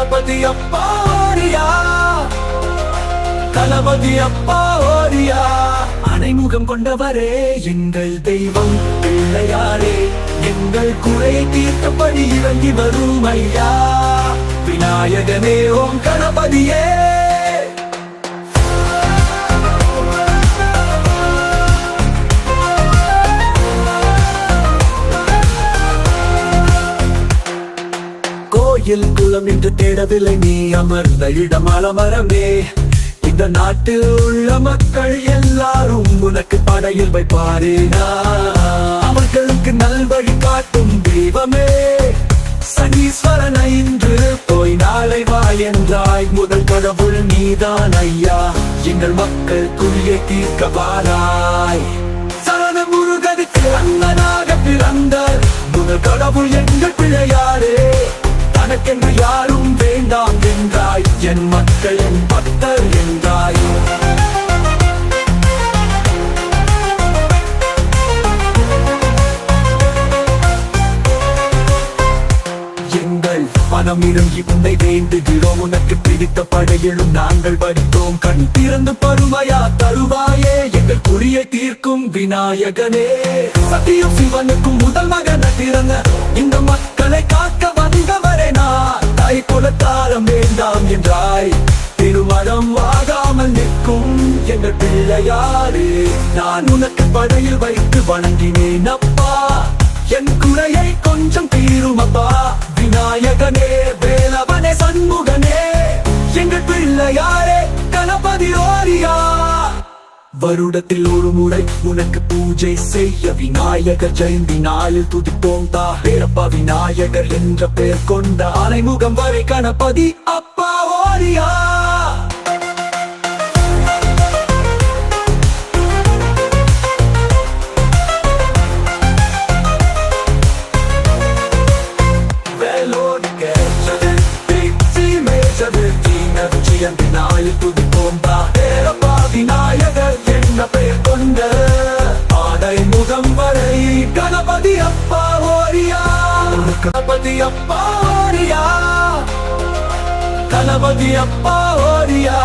கணபதி அப்பா ஓரியா, தளபதி அப்பா ஓரியா. அனைமுகம் கொண்டவரே எங்கள் தெய்வம் பிள்ளையாரே, எங்கள் குறையை தீர்த்தபடி இறங்கி வரும் ஐயா. விநாயகனே ஓம் கணபதியே. கோயில் குளம் என்று தேடவில்லை, நீ அமர்ந்த இடம் அலமரமே. இந்த நாட்டில் உள்ள மக்கள் எல்லாரும் உனக்கு படையில் வைப்பாரேனா. அவர்களுக்கு நல்வழி காட்டும் தெய்வமே சனீஸ்வரன் இன்று போய் நாளை வா என்றாய். முதல் கடவுள் நீதான் ஐயா, எங்கள் மக்கள் குழியை தீர்க்க வாராய். சரண முருகனுக்கு அண்ணனாக பிறந்த முதல் கடவுள் எங்கள் பிள்ளையாரே. தனக்கென்று யாரும் வேண்டாம் என்றாய், என் மக்களின் பக்தர் என்றாய். எங்கள் மனம் இறங்கி உன்னை வேண்டுகிறோம், உனக்கு பிடித்த படையிலும் நாங்கள் படித்தோம். கண் திறந்து பருமையா தருவாயே, எங்கள் குறியை தீர்க்கும் விநாயகனே. சத்தியம் சிவனுக்கும் முதல் மகன திறந்த இந்த மக்களை காக்க வந்தவரே நான். தாய் குலத்தாரம் வேண்டாம் என்றாய், திருமணம் ஆகாமல் நிற்கும் எங்கள் பிள்ளையாரே. நான் உனக்கு படையில் வைத்து வணங்கினேன் அப்பா, என் குறையை கொஞ்சம் தீரும் அப்பா. விநாயகனே வேலவனே சண்முகனே, எங்கள் பிள்ளையாரே கணபதி ஓரியா. வருடத்தில் ஒரு முறை உனக்கு பூஜை செய்ய விநாயகர் ஜெயந்தி நாளில் துதிப்போம். பேரப்பா விநாயகர் என்ற பெயர் கொண்ட அனைமுகம் வரை கணபதி அப்பா ஓரியா. நாளில் துதிப்போம். பேரப்பா விநாயகர் என்ன பெயர் கொண்ட ஆடை முகம் வரை கணபதி அப்பா ஓரியா. கணபதி அப்பா ஓரியா, கணபதி அப்பா ஓரியா.